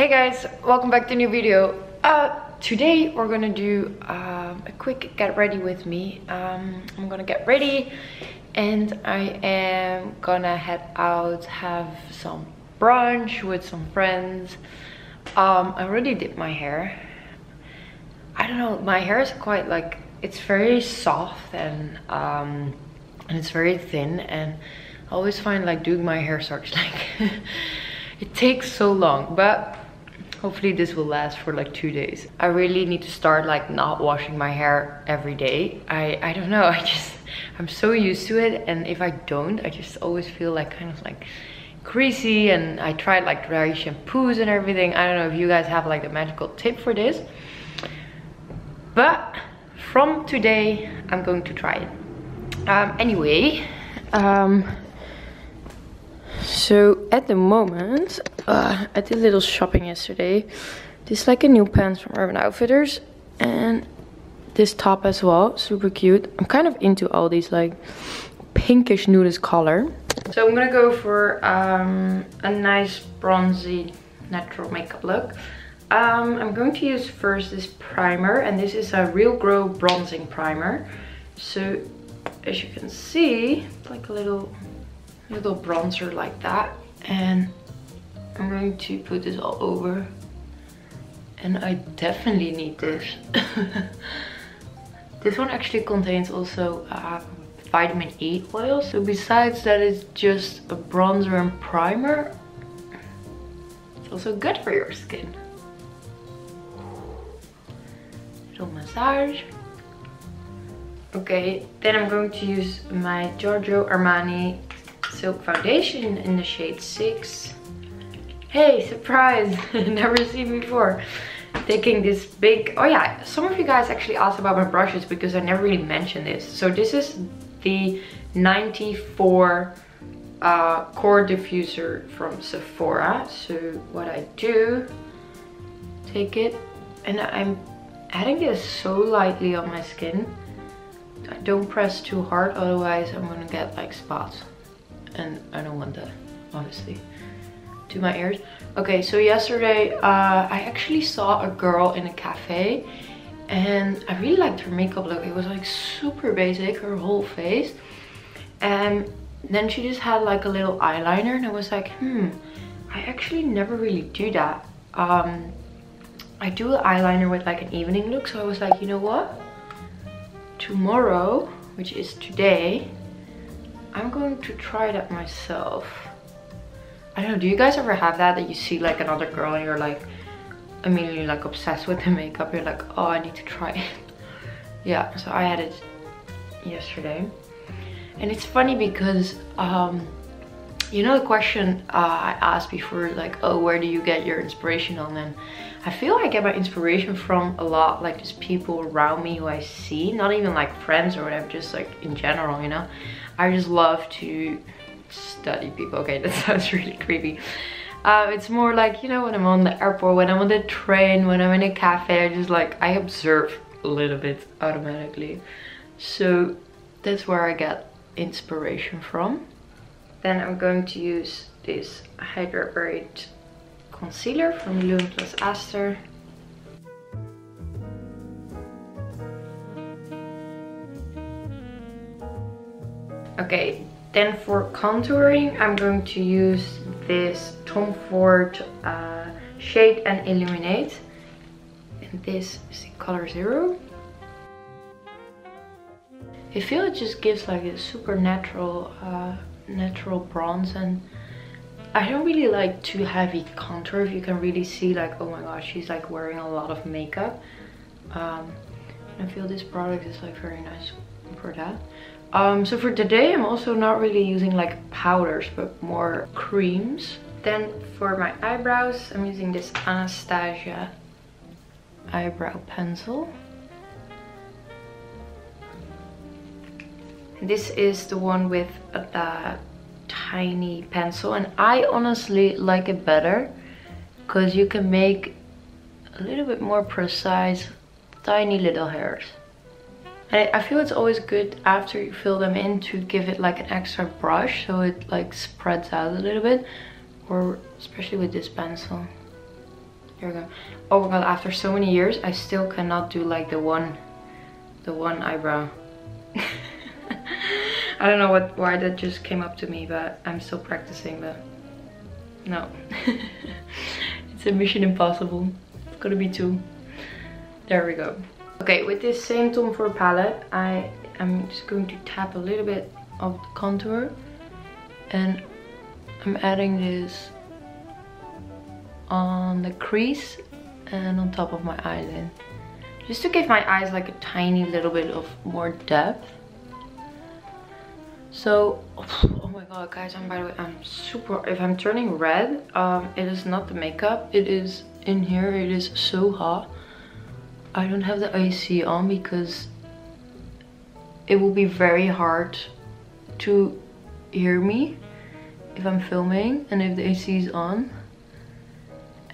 Hey guys, welcome back to a new video. Today we're gonna do a quick get ready with me. I'm gonna get ready and I am gonna head out, have some brunch with some friends. I already did my hair. I don't know, my hair is quite like, it's very soft and it's very thin, and I always find like doing my hair starts like it takes so long, but hopefully this will last for like 2 days. I really need to start like not washing my hair every day. I don't know, I'm so used to it, and if I don't, I just always feel like kind of like greasy, and I tried like dry shampoos and everything. I don't know if you guys have like the magical tip for this, but from today I'm going to try it. Anyway, so at the moment, I did a little shopping yesterday. This is like a new pants from Urban Outfitters, and this top as well, super cute. I'm kind of into all these like pinkish nudist color. So I'm gonna go for a nice bronzy natural makeup look. I'm going to use first this primer, and this is a Real Glow bronzing primer. So as you can see, it's like a little bronzer like that, and I'm going to put this all over, and I definitely need this. This one actually contains also vitamin E oil, so besides that it's just a bronzer and primer, it's also good for your skin. Little massage. Okay, then I'm going to use my Giorgio Armani Silk Foundation in the shade 6. Hey, surprise! Never seen before. Taking this big, oh yeah, some of you guys actually asked about my brushes because I never really mentioned this. So this is the 94 core diffuser from Sephora. So what I do, take it, and I'm adding this so lightly on my skin. I don't press too hard, otherwise I'm gonna get like spots, and I don't want that, obviously. To my ears. Okay, so yesterday I actually saw a girl in a cafe, and I really liked her makeup look. It was like super basic, her whole face, and then she just had like a little eyeliner, and I was like, I actually never really do that. I do an eyeliner with like an evening look, so I was like, you know what? Tomorrow, which is today, I'm going to try that myself. I don't know, do you guys ever have that you see like another girl and you're like immediately like obsessed with the makeup? You're like, oh, I need to try it. Yeah, so I had it yesterday. And it's funny because you know the question I asked before, like, oh, where do you get your inspiration on? And I feel I get my inspiration from a lot like just people around me who I see, not even like friends or whatever, just like in general, you know. I just love to study people. Okay, that sounds really creepy. It's more like, you know, when I'm on the airport, when I'm on the train, when I'm in a cafe, I just like, I observe a little bit automatically. So that's where I get inspiration from. Then I'm going to use this Hydrate concealer from Lume Plus Aster. Okay, then for contouring, I'm going to use this Tom Ford Shade and Illuminate. And this is the color 0. I feel it just gives like a super natural bronze, and I don't really like too heavy contour. If you can really see like, oh my gosh, she's like wearing a lot of makeup. I feel this product is like very nice for that. So for today, I'm also not really using like powders, but more creams. Then for my eyebrows, I'm using this Anastasia eyebrow pencil. This is the one with a tiny pencil, and I honestly like it better because you can make a little bit more precise tiny little hairs. And I feel it's always good after you fill them in to give it like an extra brush so it like spreads out a little bit, or especially with this pencil. Here we go. Oh my god, after so many years, I still cannot do like the one eyebrow. I don't know why that just came up to me, but I'm still practicing, but no. It's a mission impossible. It's gonna be 2. There we go. Okay, with this same Tom Ford palette, I'm just going to tap a little bit of the contour, and I'm adding this on the crease and on top of my eyelid, just to give my eyes like a tiny little bit of more depth. So, oh my god guys, by the way, I'm super, if I'm turning red, it is not the makeup, it is in here, it is so hot. I don't have the AC on because it will be very hard to hear me if I'm filming and if the AC is on.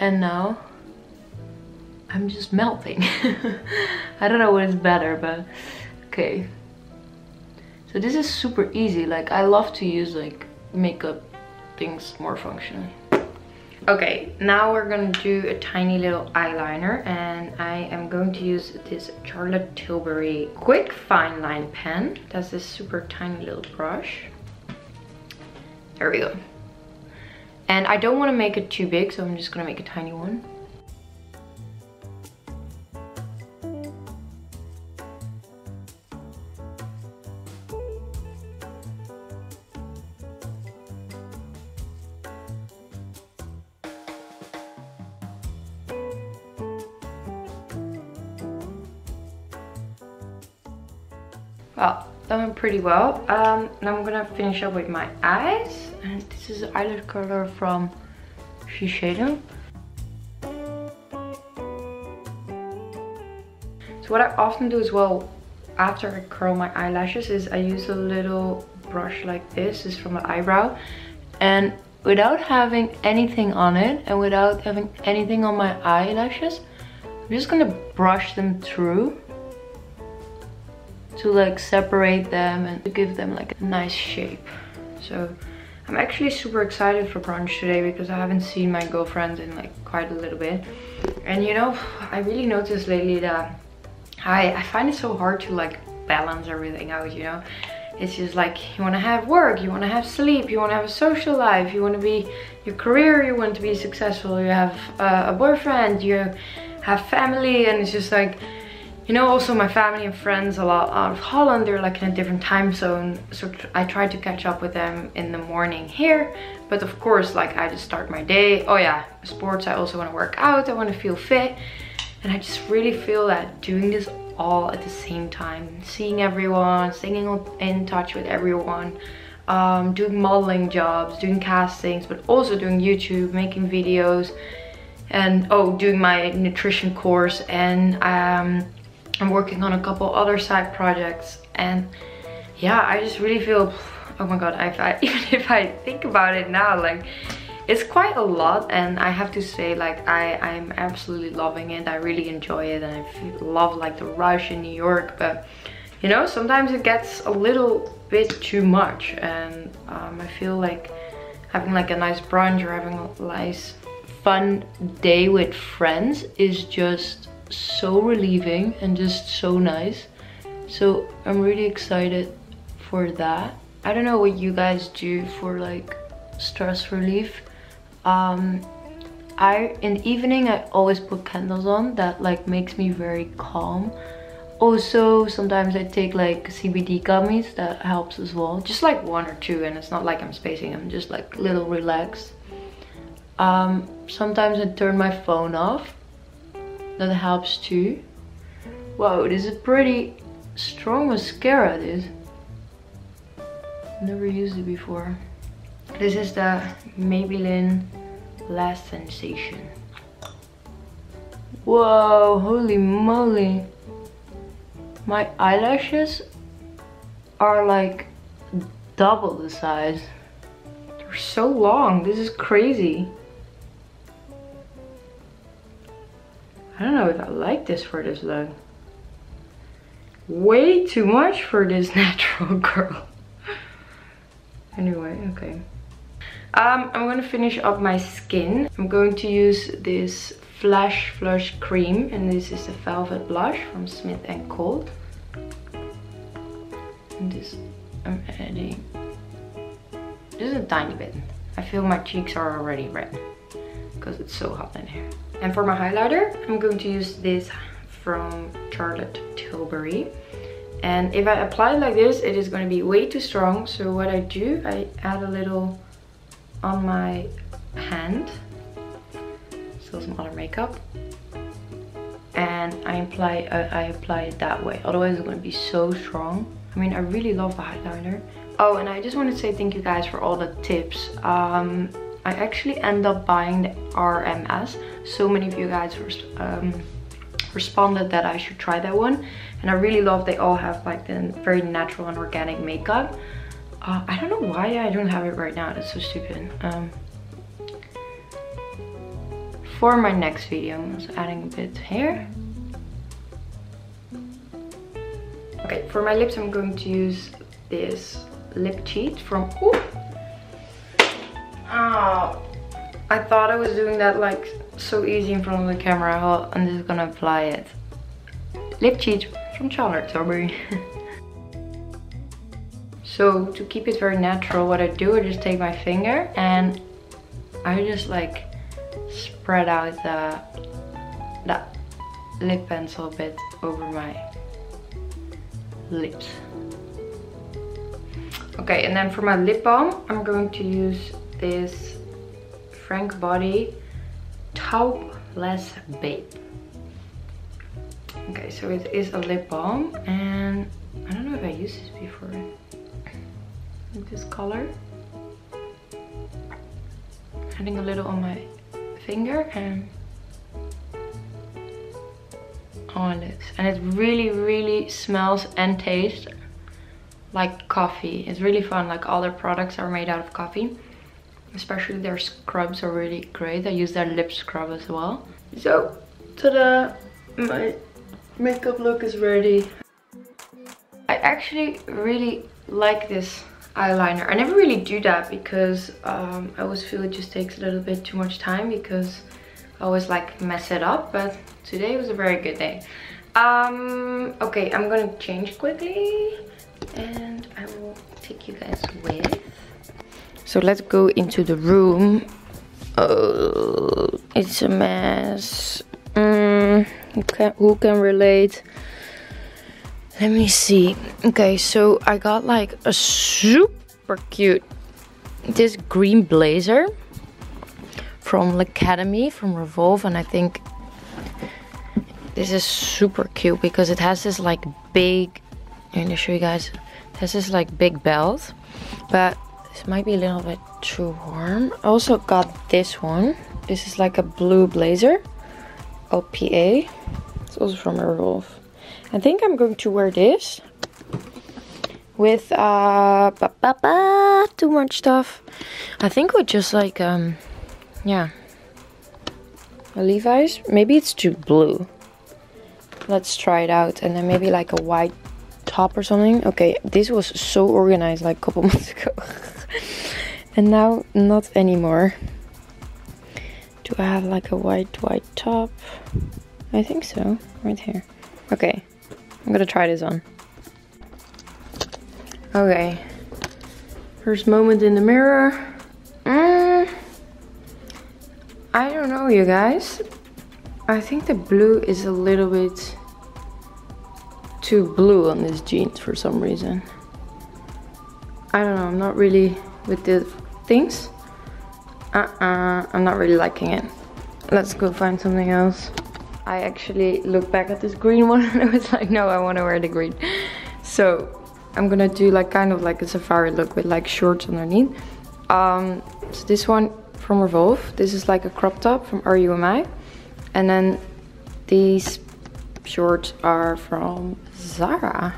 And now I'm just melting. I don't know what is better, but okay. So this is super easy. Like, I love to use like makeup things more functionally. Okay, now we're gonna do a tiny little eyeliner, and I am going to use this Charlotte Tilbury Quick Fine Line pen. That's this super tiny little brush. There we go. And I don't want to make it too big, so I'm just gonna make a tiny one. Well, that went pretty well. Now I'm gonna finish up with my eyes, and this is the eyelid color from Shiseido. So what I often do as well after I curl my eyelashes is I use a little brush like this. This is from the eyebrow, and without having anything on it and without having anything on my eyelashes, I'm just gonna brush them through to like separate them and to give them like a nice shape. So I'm actually super excited for brunch today because I haven't seen my girlfriend in like quite a little bit. And you know, I really noticed lately that I find it so hard to like balance everything out, you know. It's just like, you want to have work, you want to have sleep, you want to have a social life, you want to be your career, you want to be successful, you have a boyfriend, you have family, and it's just like, you know, also my family and friends a lot out of Holland, they're like in a different time zone. So I try to catch up with them in the morning here. But of course, like, I just start my day. Oh yeah, sports, I also want to work out, I want to feel fit. And I just really feel that doing this all at the same time, seeing everyone, staying in touch with everyone, doing modeling jobs, doing castings, but also doing YouTube, making videos, and doing my nutrition course, and I'm working on a couple other side projects. And yeah, I just really feel, oh my god, even if I think about it now, like, it's quite a lot. And I have to say, like, I'm absolutely loving it. I really enjoy it, and I love like the rush in New York. But you know, sometimes it gets a little bit too much, and I feel like having like a nice brunch or having a nice fun day with friends is just so relieving and just so nice. So I'm really excited for that. I don't know what you guys do for like stress relief. In the evening I always put candles on. That like makes me very calm. Also sometimes I take like CBD gummies, that helps as well, just like 1 or 2, and it's not like I'm spacing them, just like little relaxed. Sometimes I turn my phone off. That helps too. Whoa, this is pretty strong mascara, this. Never used it before. This is the Maybelline Last Sensation. Whoa, holy moly. My eyelashes are like double the size. They're so long, this is crazy. I don't know if I like this for this look. Way too much for this natural girl. Anyway, okay. I'm gonna finish up my skin. I'm going to use this Flash Flush Cream, and this is the Velvet Blush from Smith & Cold. And this I'm adding just a tiny bit. I feel my cheeks are already red because it's so hot in here. And for my highlighter, I'm going to use this from Charlotte Tilbury. And if I apply it like this, it is going to be way too strong. So what I do, I add a little on my hand. Still some other makeup. And I apply it that way. Otherwise it's going to be so strong. I mean, I really love the highlighter. Oh, and I just want to say thank you guys for all the tips. I actually end up buying the RMS. So many of you guys responded that I should try that one. And I really love they all have like the very natural and organic makeup. I don't know why I don't have it right now. That's so stupid. For my next video, I'm just adding a bit here. Okay, for my lips, I'm going to use this lip cheat from. Ooh. Oh, I thought I was doing that like so easy in front of the camera. Well, I'm just gonna apply it. Lip cheat from Charlotte Tilbury. So to keep it very natural, what I do, I just take my finger and I just like spread out the lip pencil a bit over my lips. Okay, and then for my lip balm, I'm going to use this Frank Body Taupeless Babe. Okay, so it is a lip balm, and I don't know if I used this before. This color. Adding a little on my finger and on my lips. And it really smells and tastes like coffee. It's really fun. Like all their products are made out of coffee. Especially their scrubs are really great. I use their lip scrub as well. So, ta-da! My makeup look is ready. I actually really like this eyeliner. I never really do that because I always feel it just takes a little bit too much time because I always like mess it up, but today was a very good day. Okay, I'm gonna change quickly and I will take you guys with. So let's go into the room. Oh, it's a mess. Who can relate? Let me see. Okay, so I got like a super cute this green blazer from L'Academy from Revolve, and I think this is super cute because it has this like big, I'm gonna show you guys, it has this like big belt, but this might be a little bit too warm. I also got this one. This is like a blue blazer, OPA. It's also from Revolve. I think I'm going to wear this with too much stuff. I think with just like yeah, a Levi's. Maybe it's too blue. Let's try it out, and then maybe like a white top or something. Okay, this was so organized like a couple months ago, and now not anymore. Do I have like a white top? I think so, right here. Okay, I'm gonna try this on. Okay, first moment in the mirror. I don't know, you guys. I think the blue is a little bit too blue on this jeans for some reason. I don't know, I'm not really with the things. I'm not really liking it. Let's go find something else. I actually looked back at this green one and I was like, no, I want to wear the green. So I'm gonna do like kind of like a safari look with like shorts underneath. So this one from Revolve. This is like a crop top from GRWM. And then these shorts are from Zara.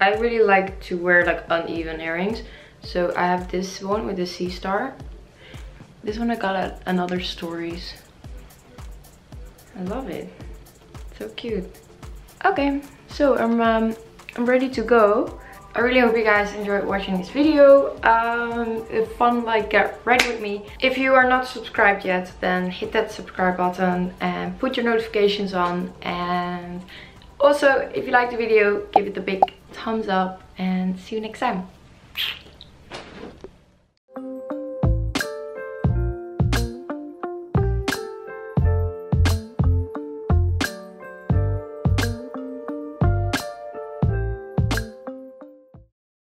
I really like to wear like uneven earrings. So I have this one with the sea star. This one I got at Another Stories. I love it. So cute. Okay, so I'm ready to go. I really hope you guys enjoyed watching this video. If fun, like, get ready with me. If you are not subscribed yet, then hit that subscribe button and put your notifications on. And also, if you liked the video, give it a big thumbs up and see you next time.